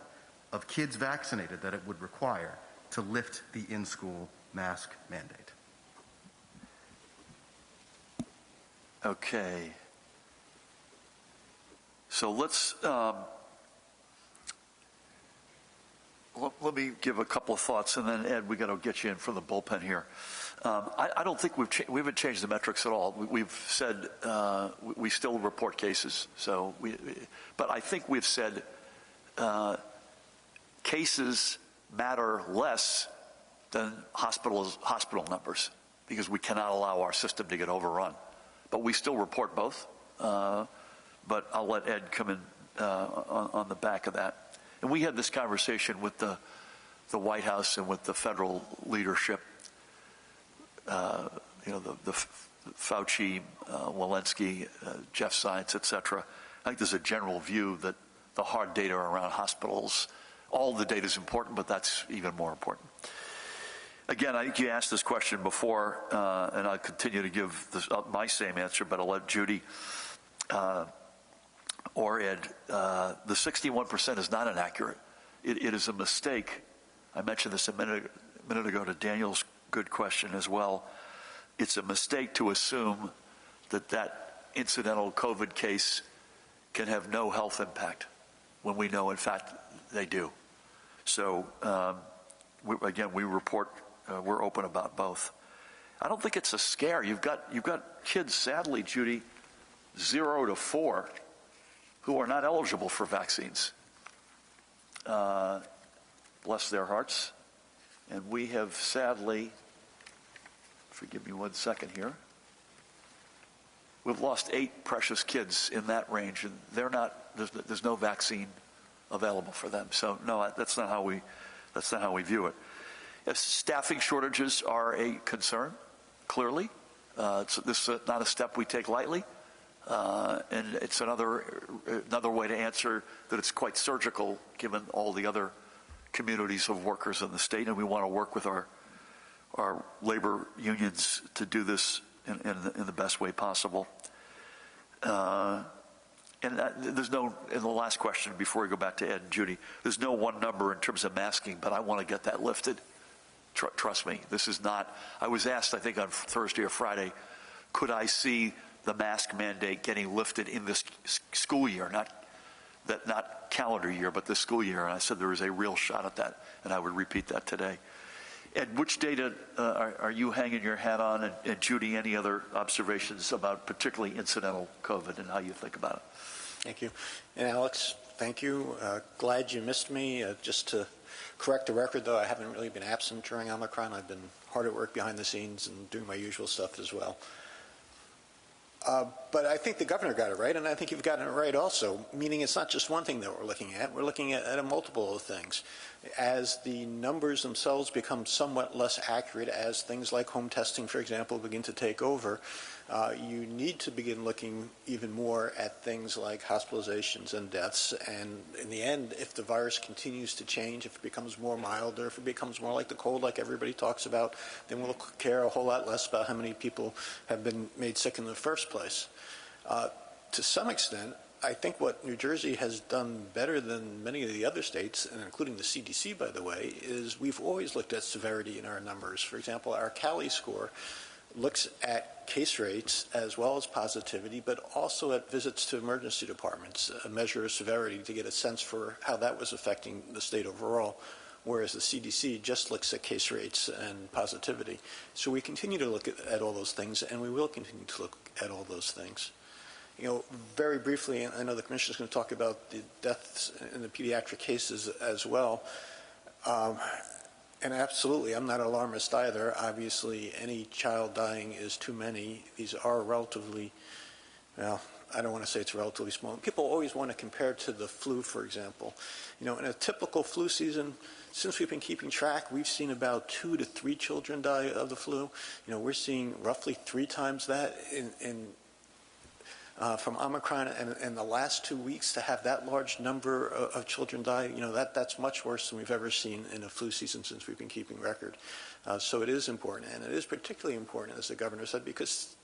of kids vaccinated that it would require to lift the in-school mask mandate? Okay. So let's let me give a couple of thoughts, and then Ed, we got to get you in from the bullpen here. I don't think we haven't changed the metrics at all. We've said we still report cases. So but I think we've said cases matter less than hospital numbers, because we cannot allow our system to get overrun. But we still report both. But I'll let Ed come in on the back of that. And we had this conversation with the White House and with the federal leadership. The Fauci, Walensky, Jeff Zients, et cetera. I think there's a general view that the hard data around hospitals, all the data is important, but that's even more important. Again, I think you asked this question before, and I'll continue to give my same answer, but I'll let Judy or Ed. The 61% is not inaccurate. It is a mistake. I mentioned this a minute ago to Daniel's good question as well. It's a mistake to assume that incidental COVID case can have no health impact when we know, in fact, they do. So, we report, we're open about both. I don't think it's a scare. You've got kids, sadly, Judy, 0 to 4, who are not eligible for vaccines. Bless their hearts. And we have sadly, forgive me 1 second here, we've lost 8 precious kids in that range, and there's no vaccine available for them. So no, that's not how we view it. Yes, staffing shortages are a concern, clearly. This is not a step we take lightly. And it's another way to answer that it's quite surgical, given all the other communities of workers in the state, and we want to work with our labor unions to do this in the best way possible. And there's no, in the last question before we go back to Ed and Judy, there's no one number in terms of masking, but I want to get that lifted. Trust me, this is not. I was asked, I think on Thursday or Friday, could I see the mask mandate getting lifted in this school year, not calendar year, but this school year. And I said there is a real shot at that, and I would repeat that today. Ed, which data are you hanging your hat on? And Judy, any other observations about particularly incidental COVID and how you think about it? Thank you. And Alex, thank you. Glad you missed me. Just to correct the record, though, I haven't really been absent during Omicron. I've been hard at work behind the scenes and doing my usual stuff as well. But I think the governor got it right, and I think you've gotten it right also, meaning it's not just one thing that we're looking at. We're looking at a multiple of things. As the numbers themselves become somewhat less accurate, as things like home testing, for example, begin to take over, you need to begin looking even more at things like hospitalizations and deaths. And in the end, if the virus continues to change, if it becomes more mild, or if it becomes more like the cold like everybody talks about, then we'll care a whole lot less about how many people have been made sick in the first place. To some extent, I think what New Jersey has done better than many of the other states, and including the CDC, by the way, is we've always looked at severity in our numbers. For example, our Cali score looks at case rates as well as positivity, but also at visits to emergency departments, a measure of severity to get a sense for how that was affecting the state overall, whereas the CDC just looks at case rates and positivity. So we continue to look at all those things, and we will continue to look at all those things. Very briefly, I know the Commissioner is going to talk about the deaths in the pediatric cases as well. And absolutely, I'm not alarmist either. Obviously, any child dying is too many. These are relatively, well, I don't want to say it's relatively small. People always want to compare to the flu, for example. In a typical flu season, since we've been keeping track, we've seen about 2 to 3 children die of the flu. We're seeing roughly 3 times that from Omicron, and in the last 2 weeks to have that large number of children die, that's much worse than we've ever seen in a flu season since we've been keeping record. So it is important, and it is particularly important, as the governor said, because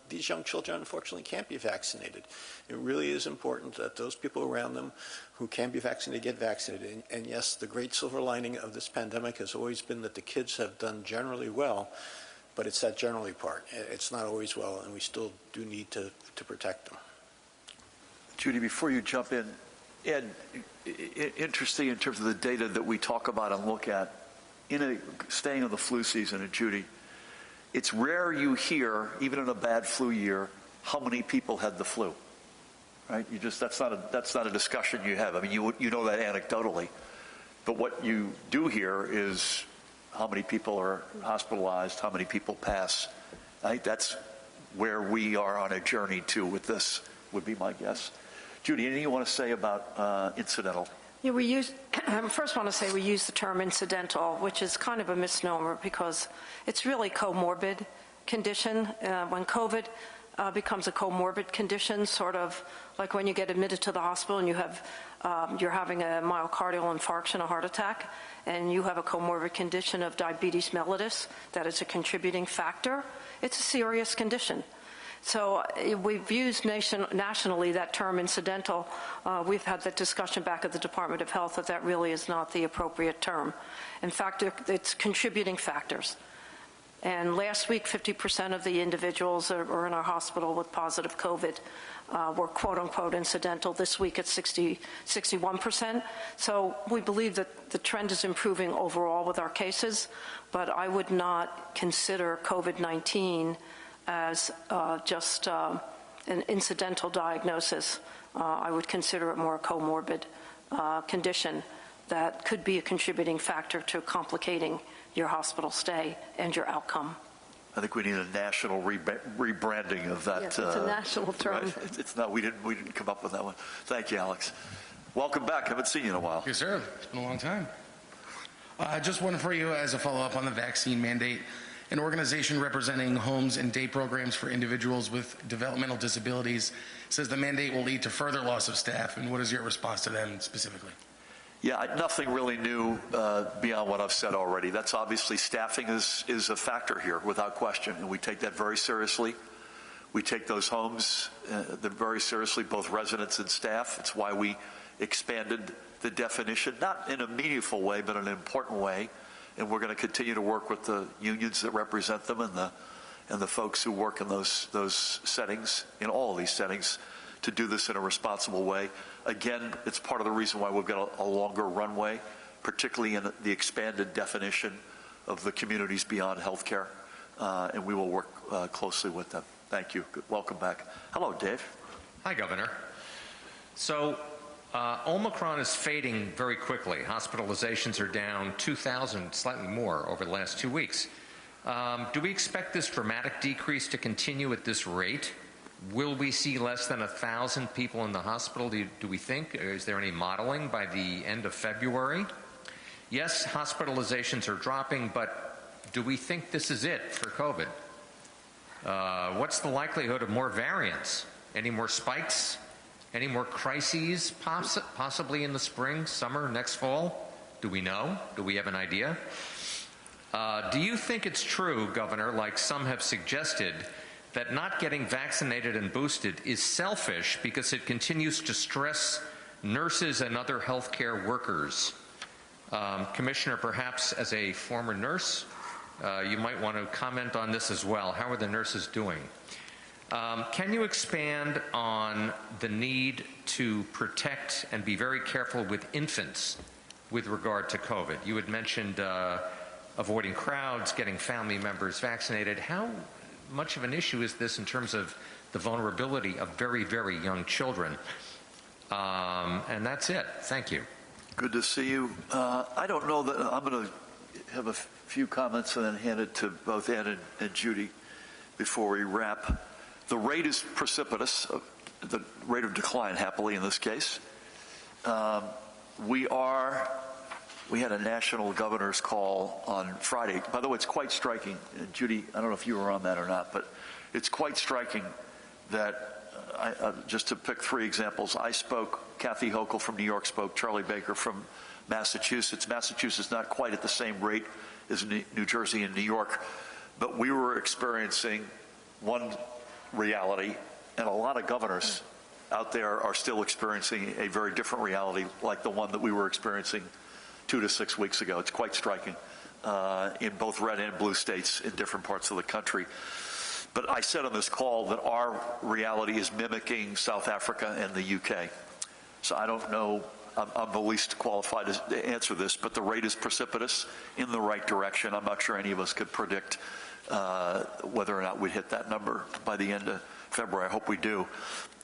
these young children unfortunately can't be vaccinated. It really is important that those people around them who can be vaccinated get vaccinated. And yes, the great silver lining of this pandemic has always been that the kids have done generally well, but it's that generally part. It's not always well, and we still do need to protect them. Judy, before you jump in, Ed, interesting in terms of the data that we talk about and look at, staying on the flu season, and Judy, it's rare you hear, even in a bad flu year, how many people had the flu, right? That's not a discussion you have. I mean, you know that anecdotally, but what you do hear is how many people are hospitalized, how many people pass. I think that's where we are on a journey to with this, would be my guess. Judy, anything you want to say about incidental? Yeah, first want to say we use the term incidental, which is kind of a misnomer because it's really comorbid condition. When COVID becomes a comorbid condition, sort of like when you get admitted to the hospital and you're having a myocardial infarction, a heart attack, and you have a comorbid condition of diabetes mellitus that is a contributing factor. It's a serious condition. So we've used nationally that term incidental. We've had that discussion back at the Department of Health that really is not the appropriate term. In fact, it's contributing factors. And last week, 50% of the individuals that were in our hospital with positive COVID were quote-unquote incidental. This week it's 61%. So we believe that the trend is improving overall with our cases, but I would not consider COVID-19 as just an incidental diagnosis. I would consider it more a comorbid condition that could be a contributing factor to complicating your hospital stay and your outcome. I think we need a national rebranding of that. Yes, it's a national term. Right? It's not. We didn't come up with that one. Thank you, Alex. Welcome back. Haven't seen you in a while. Yes, sir. It's been a long time. Just one for you as a follow-up on the vaccine mandate. An organization representing homes and day programs for individuals with developmental disabilities says the mandate will lead to further loss of staff. And what is your response to them specifically? Yeah, nothing really new beyond what I've said already. That's obviously staffing is a factor here without question, and we take that very seriously. We take those homes very seriously, both residents and staff. It's why we expanded the definition, not in a meaningful way, but in an important way. And we're going to continue to work with the unions that represent them and the folks who work in those settings, in all of these settings, to do this in a responsible way. Again, it's part of the reason why we've got a longer runway, particularly in the expanded definition of the communities beyond healthcare, and we will work closely with them. Thank you. Welcome back. Hello, Dave. Hi, Governor. So Omicron is fading very quickly. Hospitalizations are down 2,000, slightly more, over the last 2 weeks. Do we expect this dramatic decrease to continue at this rate? Will we see less than 1,000 people in the hospital, do we think? Is there any modeling by the end of February? Yes, hospitalizations are dropping, but do we think this is it for COVID? What's the likelihood of more variants? Any more spikes? Any more crises possibly in the spring, summer, next fall? Do we know? Do we have an idea? Do you think it's true, Governor, like some have suggested, that not getting vaccinated and boosted is selfish because it continues to stress nurses and other healthcare workers? Commissioner, perhaps as a former nurse, you might want to comment on this as well. How are the nurses doing? Can you expand on the need to protect and be very careful with infants with regard to COVID? You had mentioned avoiding crowds, getting family members vaccinated. How much of an issue is this in terms of the vulnerability of very, very young children? And that's it. Thank you. Good to see you. I don't know that I'm going to have a few comments and then hand it to both Ed and Judy before we wrap. The rate is precipitous, the rate of decline, happily, in this case. We had a national governor's call on Friday. By the way, it's quite striking. Judy, I don't know if you were on that or not, but it's quite striking that, just to pick three examples, I spoke, Kathy Hochul from New York spoke, Charlie Baker from Massachusetts. Massachusetts not quite at the same rate as New Jersey and New York, but we were experiencing one reality, and a lot of governors out there are still experiencing a very different reality, like the one that we were experiencing 2 to 6 weeks ago. It's quite striking in both red and blue states in different parts of the country. But I said on this call that our reality is mimicking South Africa and the UK. So I don't know, I'm the least qualified to answer this, but the rate is precipitous in the right direction. I'm not sure any of us could predict whether or not we'd hit that number by the end of February. I hope we do.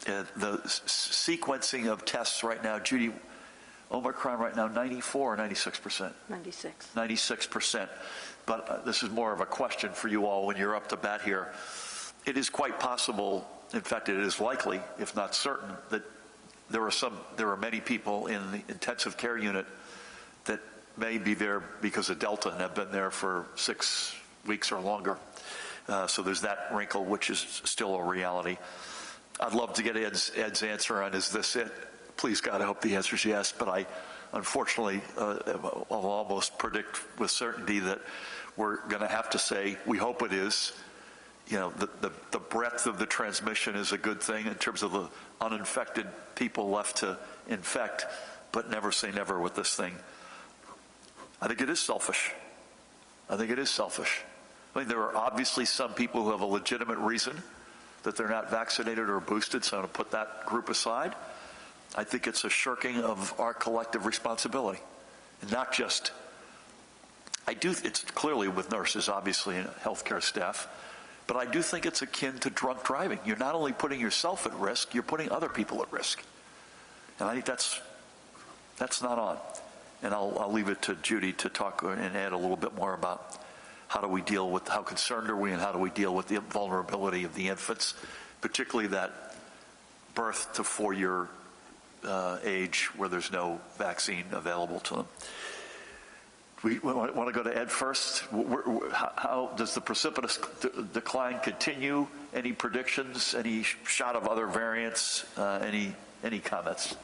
The sequencing of tests right now, Judy, Omicron right now, 94 or 96%? 96. 96%. But this is more of a question for you all when you're up to bat here. It is quite possible, in fact, it is likely, if not certain, that there are many people in the intensive care unit that may be there because of Delta and have been there for 6 weeks or longer. So there's that wrinkle, which is still a reality. I'd love to get Ed's answer on, is this it? Please, God, I hope the answer is yes, but I unfortunately I'll almost predict with certainty that we're going to have to say, we hope it is. You know, the breadth of the transmission is a good thing in terms of the uninfected people left to infect, but never say never with this thing. I think it is selfish. I think it is selfish. I mean, there are obviously some people who have a legitimate reason that they're not vaccinated or boosted, so I'm going to put that group aside. I think it's a shirking of our collective responsibility. And not just, it's clearly with nurses, obviously, and healthcare staff, but I do think it's akin to drunk driving. You're not only putting yourself at risk, you're putting other people at risk. And I think that's not on. And I'll leave it to Judy to talk and add a little bit more about how do we deal with, how concerned are we, and how do we deal with the vulnerability of the infants, particularly that birth to 4-year age where there's no vaccine available to them. We want to go to Ed first. How does the precipitous decline continue? Any predictions? Any shot of other variants? Any comments?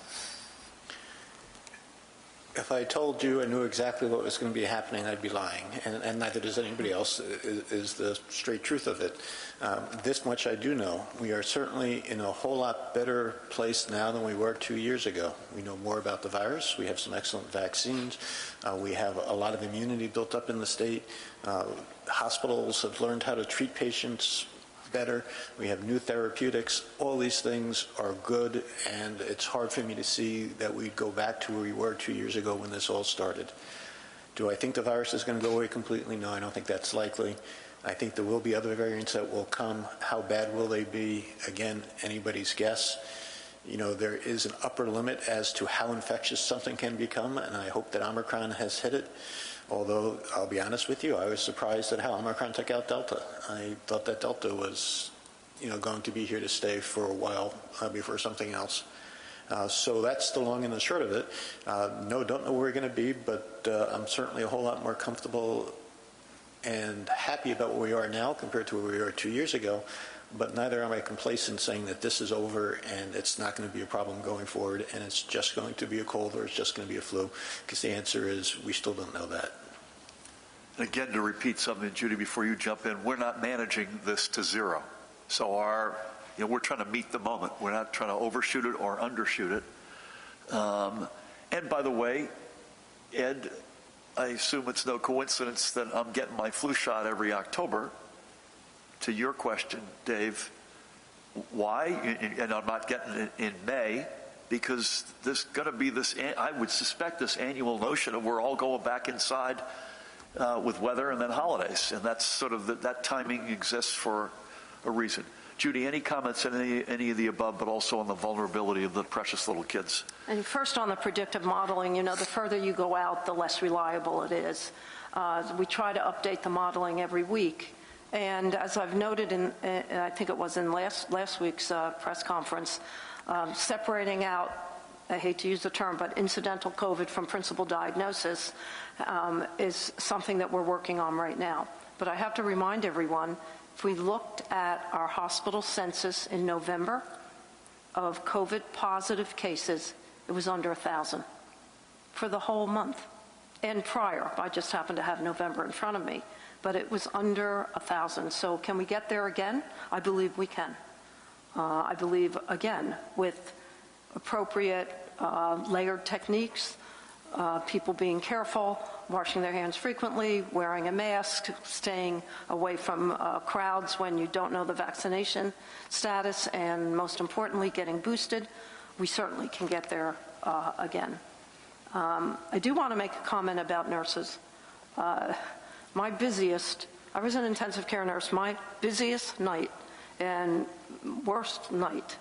If I told you I knew exactly what was going to be happening, I'd be lying, and neither does anybody else, is the straight truth of it. This much I do know. We are certainly in a whole lot better place now than we were 2 years ago. We know more about the virus. We have some excellent vaccines. We have a lot of immunity built up in the state. Hospitals have learned how to treat patients better. We have new therapeutics. All these things are good, and it's hard for me to see that we'd go back to where we were 2 years ago when this all started. Do I think the virus is going to go away completely? No, I don't think that's likely. I think there will be other variants that will come. How bad will they be? Again, anybody's guess. You know, there is an upper limit as to how infectious something can become, and I hope that Omicron has hit it. Although, I'll be honest with you, I was surprised at how Omicron took out Delta. I thought that Delta was, going to be here to stay for a while before something else. So that's the long and the short of it. No, don't know where we're going to be, but I'm certainly a whole lot more comfortable and happy about where we are now compared to where we were 2 years ago. But neither am I complacent saying that this is over and it's not going to be a problem going forward and it's just going to be a cold or it's just going to be a flu, because the answer is we still don't know that. Again, to repeat something, Judy, before you jump in, we're not managing this to zero. So we're trying to meet the moment. We're not trying to overshoot it or undershoot it. And by the way, Ed, I assume it's no coincidence that I'm getting my flu shot every October. To your question, Dave, why? And I'm not getting it in May, because there's going to be this, I would suspect, this annual notion of we're all going back inside with weather and then holidays. And that's sort of, that timing exists for a reason. Judy, any comments on any of the above, but also on the vulnerability of the precious little kids? And first on the predictive modeling, you know, the further you go out, the less reliable it is. We try to update the modeling every week. And as I've noted in, I think it was in last week's press conference, separating out, I hate to use the term, but incidental COVID from principal diagnosis is something that we're working on right now. But I have to remind everyone, if we looked at our hospital census in November of COVID positive cases, it was under 1,000 for the whole month. And prior, I just happened to have November in front of me, but it was under 1,000. So can we get there again? I believe we can. I believe, again, with appropriate layered techniques, people being careful, washing their hands frequently, wearing a mask, staying away from crowds when you don't know the vaccination status, and most importantly, getting boosted, we certainly can get there again. I do want to make a comment about nurses. My busiest, I was an intensive care nurse, my busiest night and worst night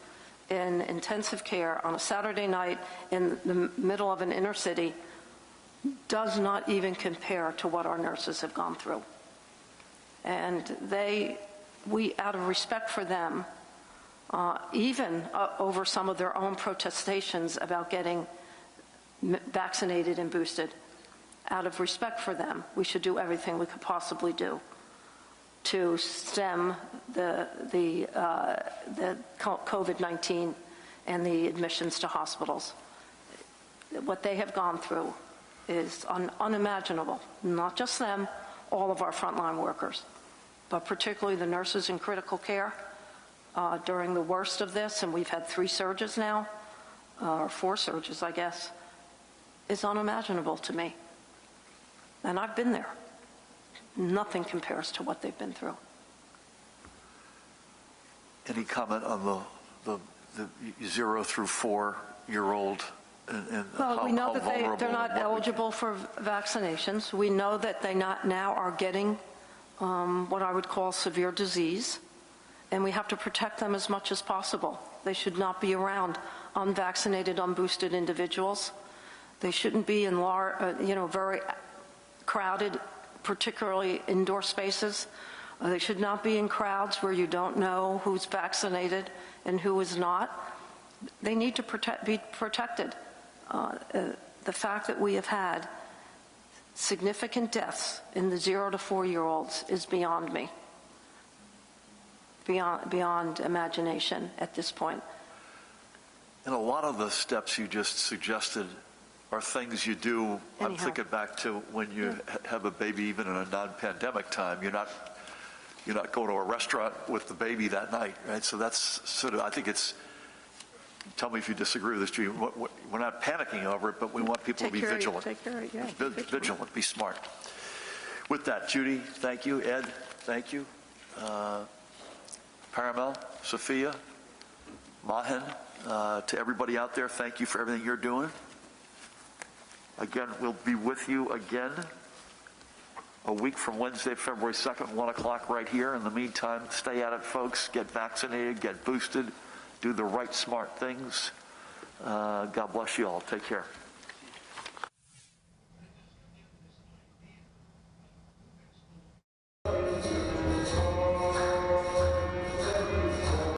in intensive care on a Saturday night in the middle of an inner city does not even compare to what our nurses have gone through. And we, out of respect for them, even over some of their own protestations about getting vaccinated and boosted, out of respect for them, we should do everything we could possibly do to stem the COVID-19 and the admissions to hospitals. What they have gone through is unimaginable. Not just them, all of our frontline workers, but particularly the nurses in critical care during the worst of this, and we've had 3 surges now, or 4 surges, I guess, is unimaginable to me. And I've been there. Nothing compares to what they've been through. Any comment on the 0 through 4-year-old? Well, we know that they're not eligible for vaccinations. We know that they now are getting what I would call severe disease, and we have to protect them as much as possible. They should not be around unvaccinated, unboosted individuals. They shouldn't be in very crowded, particularly indoor spaces. They should not be in crowds where you don't know who's vaccinated and who is not. They need to be protected. The fact that we have had significant deaths in the 0 to 4-year-olds is beyond me, beyond imagination at this point. And a lot of the steps you just suggested are things you do. Anyhow. I'm thinking back to when you have a baby, even in a non-pandemic time. You're not going to a restaurant with the baby that night, right? So that's sort of, I think it's, tell me if you disagree with this, Judy. We're not panicking over it, but we want people to be vigilant. Vigilant, be smart. With that, Judy, thank you. Ed, thank you. Paramel, Sophia, Mahen, to everybody out there, thank you for everything you're doing. Again, we'll be with you again a week from Wednesday, February 2nd, 1 o'clock right here. In the meantime, stay at it, folks. Get vaccinated, get boosted, do the right smart things. God bless you all. Take care.